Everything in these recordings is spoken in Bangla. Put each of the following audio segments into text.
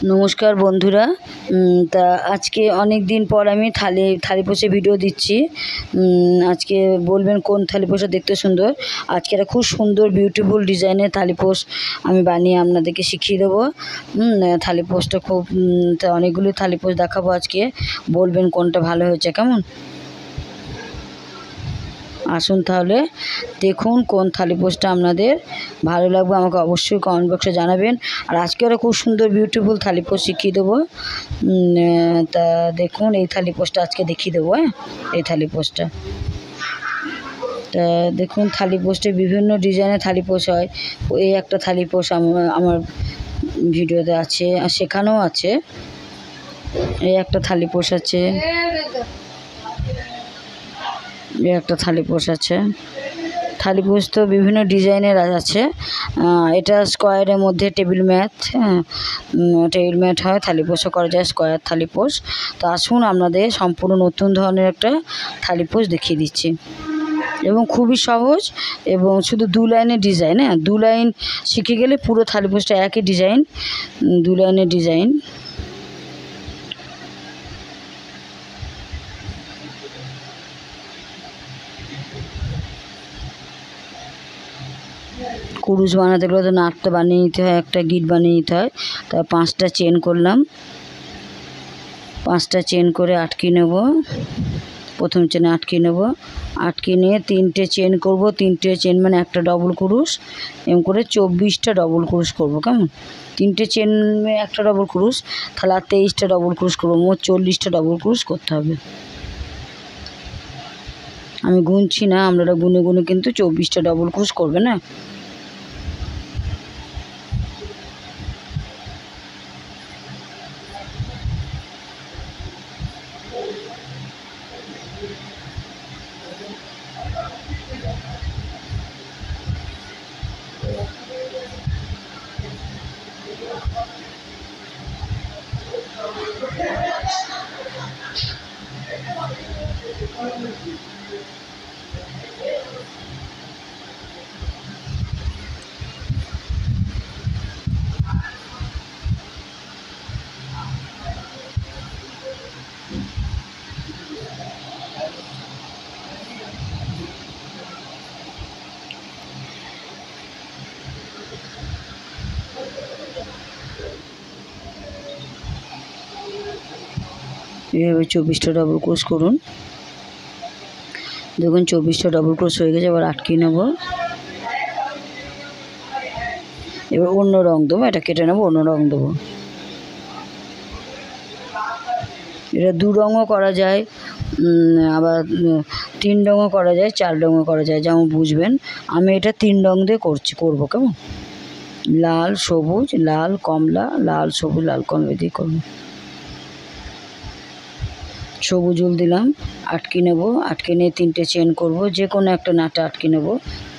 নমস্কার বন্ধুরা। তা আজকে অনেক দিন পর আমি থালিপোষে ভিডিও দিচ্ছি। আজকে বলবেন কোন থালিপোষটা দেখতে সুন্দর। আজকে একটা খুব সুন্দর বিউটিফুল ডিজাইনের থালিপোষ আমি বানিয়ে আপনাদেরকে শিখিয়ে দেবো। থালিপোষটা খুব অনেকগুলো থালিপোষ দেখাবো আজকে, বলবেন কোনটা ভালো হয়েছে। কেমন, আসুন তাহলে দেখুন কোন থালিপোষটা আপনাদের ভালো লাগবে, আমাকে অবশ্যই কমেন্ট বক্সে জানাবেন। আর আজকে ওরা খুব সুন্দর বিউটিফুল থালিপোষ শিখিয়ে দেবো। তা দেখুন এই থালিপোষটা আজকে দেখিয়ে দেবো। এই থালিপোষটা তা দেখুন, থালিপোষটা বিভিন্ন ডিজাইনের থালিপোষ হয়। এই একটা থালিপোষ আমার ভিডিওতে আছে, আর সেখানেও আছে। এই একটা থালিপোষ আছে, একটা থালিপোষ আছে। থালিপোষ তো বিভিন্ন ডিজাইনের আছে। এটা স্কোয়ারের মধ্যে টেবিল ম্যাট, টেবিল ম্যাট হয়, থালিপোষও করা যায় স্কোয়ার থালিপোষ। তো আসুন আপনাদের সম্পূর্ণ নতুন ধরনের একটা থালিপোষ দেখিয়ে দিচ্ছি, এবং খুবই সহজ, এবং শুধু দু লাইনের ডিজাইন। দু লাইন শিখে গেলে পুরো থালিপোষটা একই ডিজাইন, দু লাইনের ডিজাইন। কুরুশ বানাতে গেলে তো নাটটা বানিয়ে নিতে হয়, একটা গিট বানিয়ে নিতে হয়। তার 5টা চেন করলাম, 5টা চেন করে আটকে নেব। প্রথম চেনে আটকে নেব, আটকে নিয়ে 3টে চেন করব। 3টে চেন মানে একটা ডবল কুরুশ, এরকম করে 24টা ডবল কুরুশ করব। কেমন, 3টে চেন একটা ডবল কুরুশ, তাহলে আর 23টা ডবল কুরুশ করবো। মোট 40টা ডবল কুরুশ করতে হবে। আমি গুনছি না, আপনারা গুনে গুনে কিন্তু 24টা ডবল কুরুশ করবে না। এভাবে 24টা ডবল ক্রোশ করুন। দেখুন 24টা ডবল ক্রোশ হয়ে গেছে। এবার আটকে নেব। এবার অন্য রং দেবো, এটা কেটে নেবো, অন্য রং দেবো। এটা 2 রঙও করা যায়, আবার 3 রঙও করা যায়, 4 রঙও করা যায়, যেমন বুঝবেন। আমি এটা 3 রং দিয়ে করবো। কেমন, লাল সবুজ লাল কমলা, লাল সবুজ লাল কমলা দিয়ে করবো। সবুজ উল দিলাম, আটকে নেব। আটকে নিয়ে 3টে চেন করব, যে কোনো একটা নাটে আটকে নেব,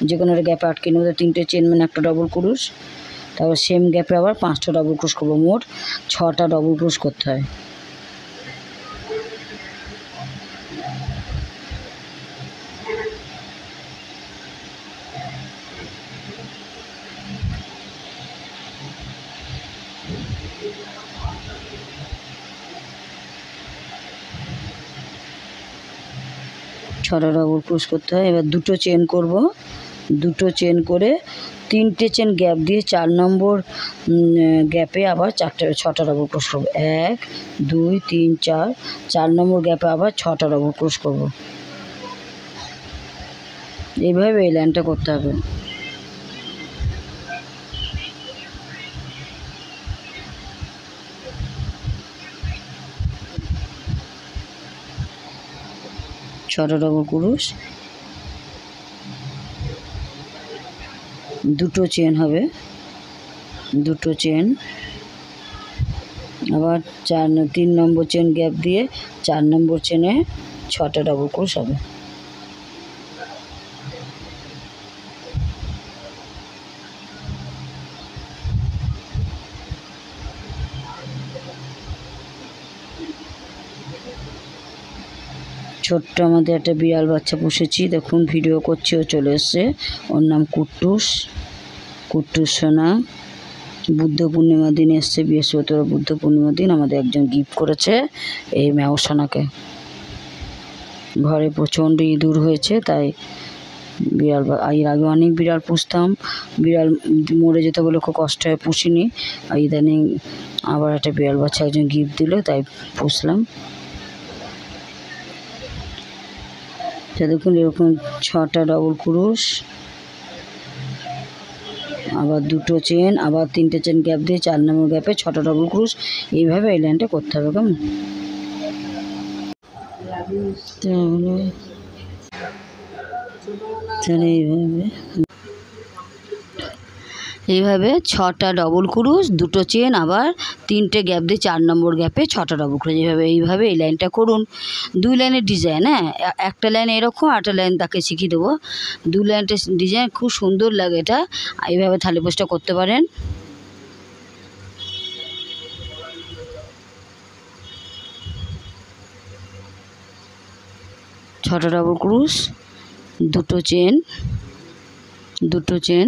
যে কোনো একটা গ্যাপে আটকে নেব। 3টে চেন মানে একটা ডবল ক্রোশ, তারপর সেম গ্যাপে আবার 5টা ডবল ক্রোশ করবো। মোট 6টা ডবল ক্রোশ করতে হয়। ছটা ডবল ক্রোশ করতে হয়। এবার 2টো চেন করব, 2টো চেন করে 3টে চেন গ্যাপ দিয়ে 4 নম্বর গ্যাপে আবার 6টা ডবল ক্রোশ করবো। 1 2 3 4, 4 নম্বর গ্যাপে আবার 6টা ডবল ক্রোশ করব। এইভাবে এই লাইনটা করতে হবে। ছটা ডবল ক্রোশ, 2টো চেন হবে, 2টো চেন, আবার 3 নম্বর চেন গ্যাপ দিয়ে 4 নম্বর চেনে 6টা ডবল ক্রোশ হবে। ছোট্ট আমাদের একটা বিড়াল বাচ্চা পুষেছি, দেখুন ভিডিও করছি, ও চলে এসছে। ওর নাম কুট্টুস, কুট্টুস সোনা। বুদ্ধ পূর্ণিমার দিন এসছে, বৃহস্পতিবার বুদ্ধ পূর্ণিমার দিন আমাদের একজন গিফট করেছে এই ম্যাওসানাকে। ঘরে প্রচণ্ড ইঁদুর হয়েছে, তাই বিড়াল, এর আগে অনেক বিড়াল পুষতাম, বিড়াল মরে যেতে বলে খুব কষ্ট হয়, পুষিনি। আর ইদানিং আবার একটা বিড়াল বাচ্চা একজন গিফট দিল, তাই পুষলাম। দেখুন এরকম 6টা ডবল ক্রুশ, আবার 2টো চেন, আবার 3টে চেন গ্যাপ দিয়ে 4 নম্বর গ্যাপে 6টা ডবল ক্রুশ, এইভাবে এই লাইনটা করতে হবে। কেমন? তাহলে এইভাবে 6টা ডবল ক্রুশ, 2টো চেন, আবার 3টে গ্যাপ দিয়ে 4 নম্বর গ্যাপে 6টা ডবল ক্রুশ, এইভাবে এই লাইনটা করুন। 2 লাইনের ডিজাইন, হ্যাঁ, একটা লাইন এরকম, আরেকটা লাইন তাকে শিখিয়ে দেবো। 2 লাইনটা ডিজাইন খুব সুন্দর লাগে, এটা এইভাবে থালি পোস্টটা করতে পারেন। ছটা ডবল ক্রুশ, 2টো চেন, 2টো চেন,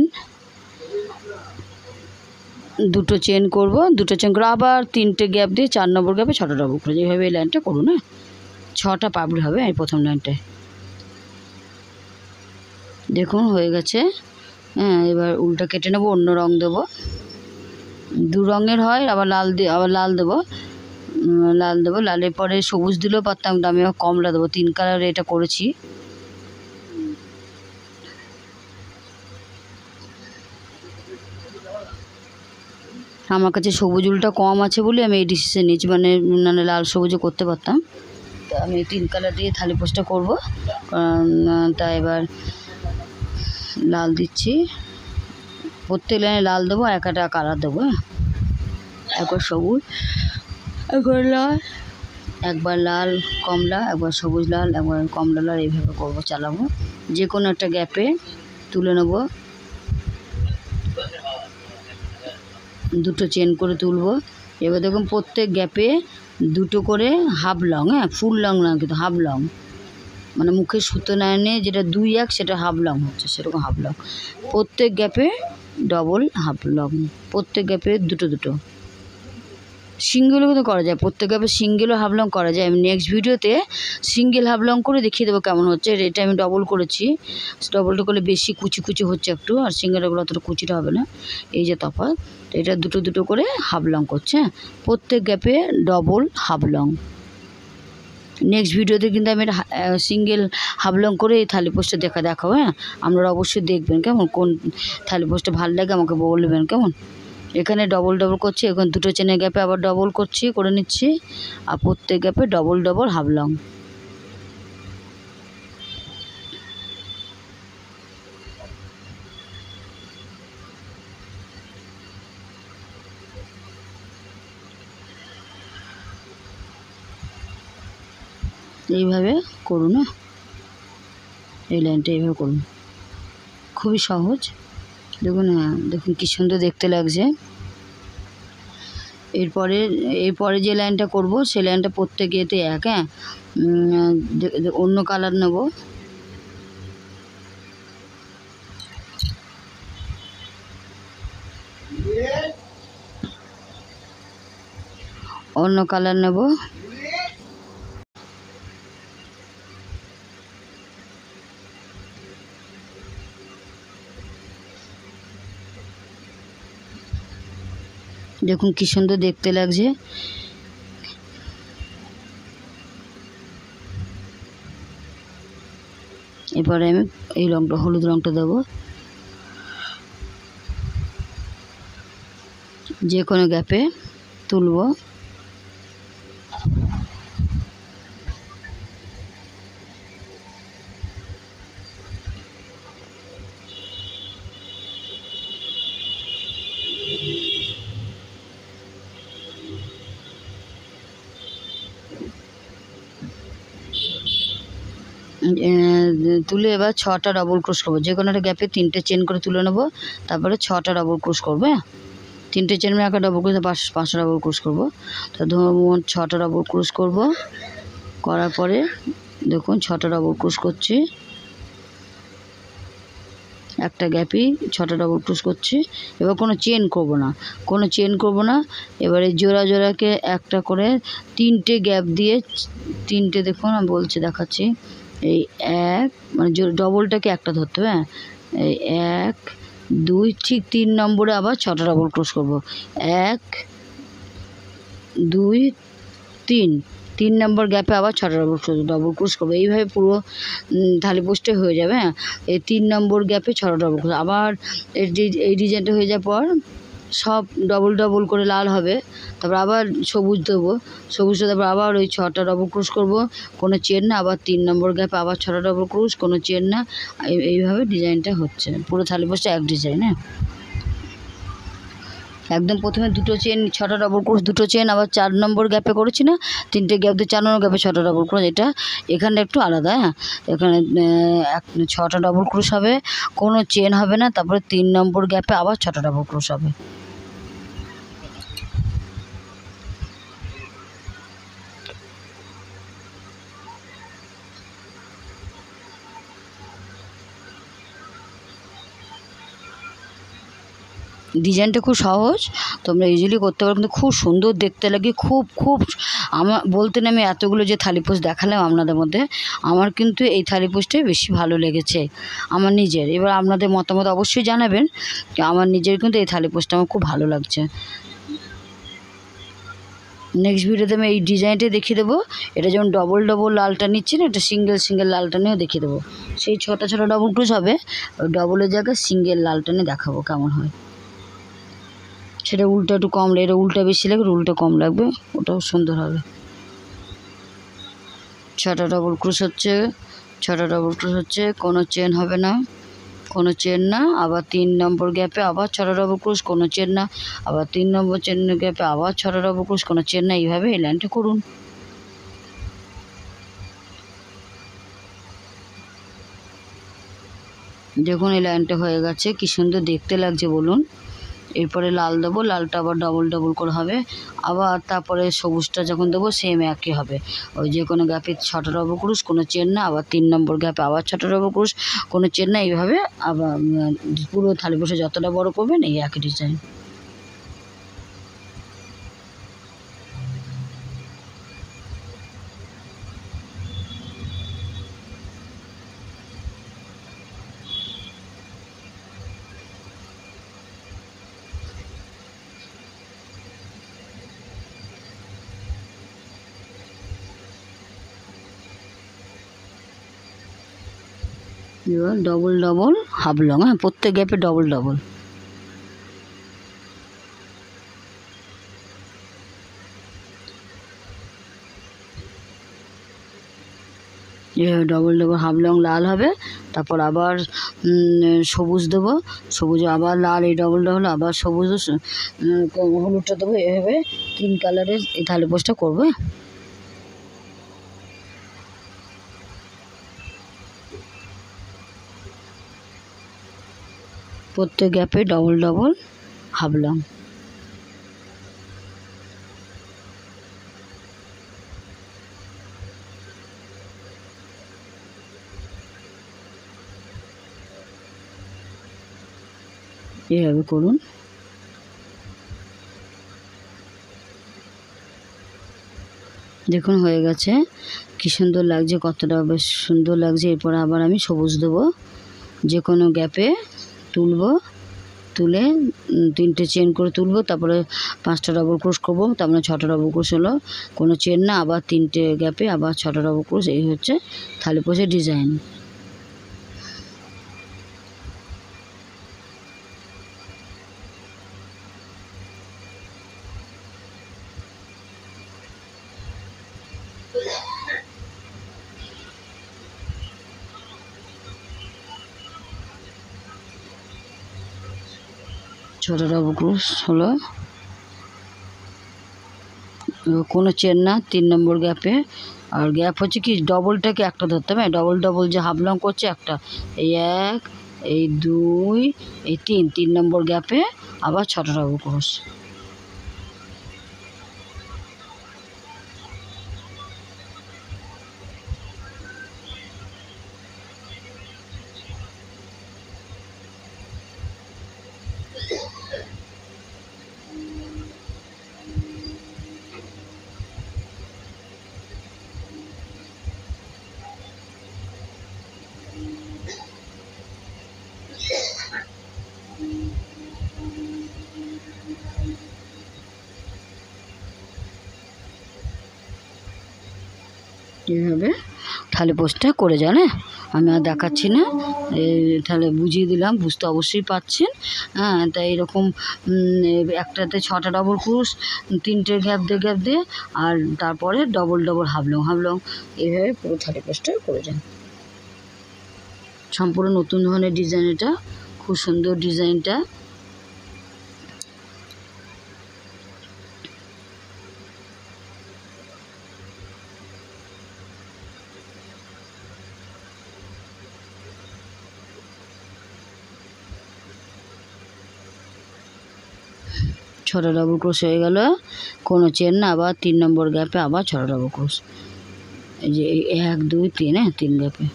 2টো চেন করবো, 2টো চেন করে আবার 3টে গ্যাপ দিয়ে 4 নম্বর গ্যাপে 6টা ডবল ক্রুশ, এইভাবে এই লাইনটা করুন। হ্যাঁ, 6টা পাপড়ি হবে এই প্রথম লাইনটায়। দেখুন হয়ে গেছে। হ্যাঁ, এবার উল্টা কেটে নেবো, অন্য রং দেবো। 2 রঙের হয়, আবার লাল দিয়ে আবার লাল দেবো, লালের পরে সবুজ দিলেও পারতাম, আমি কমলা দেবো। 3 কালারে এটা করেছি। আমার কাছে সবুজ উলটা কম আছে বলে আমি এই ডিসিশন নিয়েছি, মানে লাল সবুজও করতে পারতাম। তো আমি 3 কালার দিয়ে থালি পোস্টটা করবো। তাই এবার লাল দিচ্ছি, প্রত্যেক লাইনে লাল দেবো, একটা কালার দেবো। হ্যাঁ, একবার সবুজ, একবার লাল, একবার লাল কমলা, একবার সবুজ লাল, একবার কমলা লাল, এইভাবে করবো, চালাবো। যে কোনো একটা গ্যাপে তুলে নেব, 2টো চেন করে তুলবো। এবার দেখুন প্রত্যেক গ্যাপে 2টো করে হাফ লং, হ্যাঁ, ফুল লং না কিন্তু হাফ লং, মানে মুখের সুতো লাইনে যেটা 2-1 সেটা হাফ লং হচ্ছে, সেরকম হাফ লং। প্রত্যেক গ্যাপে ডবল হাফ লং, প্রত্যেক গ্যাপে 2টো। সিঙ্গেলও কিন্তু করা যায়, প্রত্যেক গ্যাপে সিঙ্গেলও হাফ লং করা যায়। আমি নেক্সট ভিডিওতে সিঙ্গেল হাফ লং করে দেখিয়ে দেবো কেমন হচ্ছে। এটা আমি ডবল করেছি, ডবলটা করলে বেশি কুচি হচ্ছে একটু, আর সিঙ্গেলগুলো অতটা কুচিটা হবে না, এই যে তফাৎ। এটা 2টো করে হাফ লং করছে। প্রত্যেক গ্যাপে ডবল হাফ লং। নেক্সট ভিডিওতে কিন্তু আমি সিঙ্গেল হাফ লং করে এই থালি পোস্টটা দেখাবো। হ্যাঁ, আপনারা অবশ্যই দেখবেন কেমন, কোন থালি পোস্টটা ভালো লাগে আমাকে বলবেন কেমন। এখানে ডবল করছি, এখন 2টো চেনের গ্যাপে আবার ডবল করে নিচ্ছি, আর প্রত্যেক গ্যাপে ডবল হাফ লং। এইভাবে করুন। হ্যাঁ, এই লাইনটা এইভাবে করুন, খুবই সহজ। দেখুন, হ্যাঁ দেখুন কি সুন্দর দেখতে লাগছে। এরপরে যে লাইনটা করব সেই লাইনটা প্রত্যেক ইয়েতে এক। হ্যাঁ, অন্য কালার নেব, অন্য কালার নেব। দেখুন কি সুন্দর দেখতে লাগছে। এরপরে আমি এই রংটা, হলুদ রংটা দেবো, যে কোনো গ্যাপে তুলবো। তুলে এবার 6টা ডবল ক্রোশ করবো, যে কোনো একটা গ্যাপে 3টে চেন করে তুলে নেবো, তারপরে 6টা ডবল ক্রোশ করবো। হ্যাঁ, 3টে চেন একটা ডবল ক্রোশ, 5টা ডবল ক্রোশ করবো। তো ধরুন 6টা ডবল ক্রোশ করবো, করার পরে দেখুন 6টা ডবল ক্রোশ করছি, একটা গ্যাপই 6টা ডবল ক্রোশ করছি। এবার কোনো চেন করব না, কোনো চেন করব না। এবারে জোড়া জোড়াকে একটা করে 3টে গ্যাপ দিয়ে, 3টে দেখুন আমি বলছি দেখাচ্ছি। এই এক মানে ডবলটাকে একটা ধরতে হবে, হ্যাঁ, এই 1 2 ঠিক 3 নম্বরে আবার 6টা ডবল ক্রোশ করব। 1 2 3 3 নম্বর গ্যাপে আবার 6টা ডবল ক্রোশ করবো। এইভাবে পুরো থালি পোস্টে হয়ে যাবে। হ্যাঁ, এই 3 নম্বর গ্যাপে 6টা ডবল ক্রোশ। আবার এই ডিজাইনটা হয়ে যাওয়ার পর সব ডবল ডবল করে লাল হবে, তারপর আবার সবুজ দেবো, সবুজটা তারপর আবার ওই 6টা ডবল ক্রোশ করব, কোনো চেন না। আবার 3 নম্বর গ্যাপে আবার 6টা ডবল ক্রোশ, কোনো চেন না। এইভাবে ডিজাইনটা হচ্ছে পুরো থালি পোস্টে এক ডিজাইন। হ্যাঁ, একদম প্রথমে 2টো চেন, 6টা ডবল ক্রোশ, 2টো চেন, আবার 4 নম্বর গ্যাপে করেছি না, 3টে গ্যাপ দিয়ে 4 নম্বর গ্যাপে 6টা ডবল ক্রোশ। এটা এখানে একটু আলাদা। হ্যাঁ, এখানে 6টা ডবল ক্রোশ হবে, কোনো চেন হবে না, তারপরে 3 নম্বর গ্যাপে আবার 6টা ডবল ক্রোশ হবে। ডিজাইনটা খুব সহজ, তোমরা ইজিলি করতে পারো, কিন্তু খুব সুন্দর দেখতে লাগে। খুব খুব আমার বলতে না, আমি এতগুলো যে থালি পোস্ট দেখালাম আপনাদের মধ্যে, আমার কিন্তু এই থালি পোস্টটাই বেশি ভালো লেগেছে আমার নিজের। এবার আপনাদের মতামত অবশ্যই জানাবেন। আমার নিজের কিন্তু এই থালি পোস্টটা আমার খুব ভালো লাগছে। নেক্সট ভিডিওতে আমি এই ডিজাইনটাই দেখিয়ে দেবো। এটা যেমন ডবল ডবল লালটা নিচ্ছি না, এটা সিঙ্গেল সিঙ্গেল লালটা নিয়েও দেখিয়ে দেবো। সেই 6টা ডবল ক্রোশ হবে, ওই ডবলের জায়গায় সিঙ্গেল লালটা নিয়ে দেখাবো কেমন হয়। সেটা উল্টা একটু কম লাগবে, এটা উল্টা বেশি লাগবে, উল্টা কম লাগবে, ওটাও সুন্দর হবে। 6টা ডবল ক্রোশ হচ্ছে, 6টা ডবল ক্রোশ হচ্ছে, কোনো চেন হবে না, কোনো চেন না। আবার 3 নম্বর গ্যাপে আবার 6টা ডবল ক্রোশ, কোনো চেন না। আবার 3 নম্বর চেন গ্যাপে আবার 6টা ডবল ক্রোশ, কোনো চেন না। এইভাবে এই লাইনটা করুন। দেখুন এই লাইনটা হয়ে গেছে, কি সুন্দর দেখতে লাগছে বলুন। এরপরে লাল দেবো, লালটা আবার ডবল ডবল করে হবে। আবার তারপরে সবুজটা যখন দেবো সেম একই হবে, ওই যে কোনো গ্যাপে 6টা ডবল ক্রোশ, কোনো চেন না। আবার 3 নম্বর গ্যাপে আবার 6টা ডবল ক্রোশ, কোনো চেন না। এইভাবে আবার পুরো থালি পোস্টে যতটা বড় করবেন এই একই ডিজাইন। এবার ডবল ডবল হাফ লং, হ্যাঁ, প্রত্যেক গ্যাপে double double. Double double half long লাল হবে, তারপর আবার সবুজ দেবো, সবুজ আবার লাল, এই ডবল ডবল আবার সবুজ, হলুদটা দেবো। এভাবে 3 কালারের এই থালি পোস্টটা করবো। প্রত্যেক গ্যাপে ডবল ডবল হাফ লং। এভাবে করুন। দেখুন হয়ে গেছে, কি সুন্দর লাগছে, কতটা বেশ সুন্দর লাগছে। এরপর আবার আমি সবুজ দেবো, যে কোনো গ্যাপে তুলবো, তুলে 3টে চেন করে তুলবো, তারপরে 5টা ডবল ক্রোশ করবো, তারপরে 6টা ডবল ক্রোশ হলো, কোনো চেন না। আবার 3টে গ্যাপে আবার 6টা ডবল ক্রোশ। এই হচ্ছে থালি পোস্টের ডিজাইন। ছোটো ডবল ক্রোশ হলো, কোনো চেন না 3 নম্বর গ্যাপে। আর গ্যাপ হচ্ছে কি, ডবলটাকে একটা ধরতে হবে, ডবল ডবল যে হাফ লং করছে একটা, এই 1 এই 2 এই 3 নম্বর গ্যাপে আবার 6টা ডবল ক্রোশ। এইভাবে থালি পোস্টটা করে যান। হ্যাঁ, আমি আর দেখাচ্ছি না, তাহলে বুঝিয়ে দিলাম, বুঝতে অবশ্যই পারছেন। হ্যাঁ, তাই এরকম একটাতে 6টা ডবল ক্রোশ, 3টে গ্যাপ দিয়ে আর তারপরে ডবল হাফ লং এইভাবে পুরো থালি পোস্টটা করে যান। সম্পূর্ণ নতুন ধরনের ডিজাইন, এটা খুব সুন্দর ডিজাইনটা। ছটা ডবল ক্রোশ হয়ে গেল, কোনো চেন না, আবার 3 নম্বর গ্যাপে আবার 6টা ডবল ক্রোশ। এই যে 1 2 3, 3 গ্যাপে।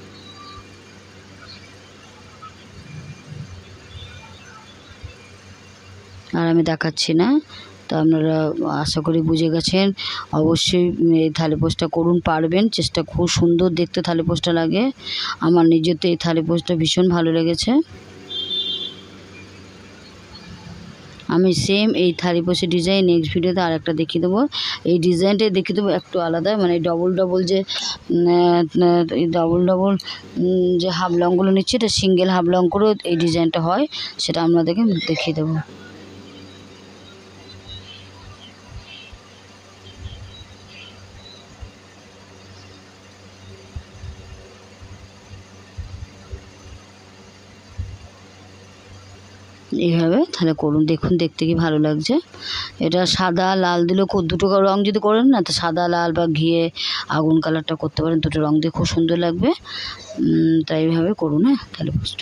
আর আমি দেখাচ্ছি না, তো আপনারা আশা করি বুঝে গেছেন। অবশ্যই এই থালি পোস্টটা করুন, পারবেন, চেষ্টা, খুব সুন্দর দেখতে থালি পোস্টটা লাগে। আমার নিজের তো এই থালি পোস্টটা ভীষণ ভালো লেগেছে। আমি সেম এই থালি পোস্টের ডিজাইন নেক্সট ভিডিওতে আর একটা দেখিয়ে দেবো। এই ডিজাইনটাই দেখিয়ে দেবো একটু আলাদা, মানে ডবল যে এই ডবল যে হাফ লংগুলো নিচ্ছি, এটা সিঙ্গেল হাফ লং করেও এই ডিজাইনটা হয়, সেটা আপনাদেরকে দেখিয়ে দেবো। এইভাবে তাহলে করুন, দেখুন দেখতে কি ভালো লাগছে। এটা সাদা লাল দিলেও, দুটো রং যদি করেন না, তো সাদা লাল বা ঘিয়ে আগুন কালারটা করতে পারেন, দুটো রং দিয়ে খুব সুন্দর লাগবে। তাই এইভাবে করুন। হ্যাঁ, তাহলে পোস্ট।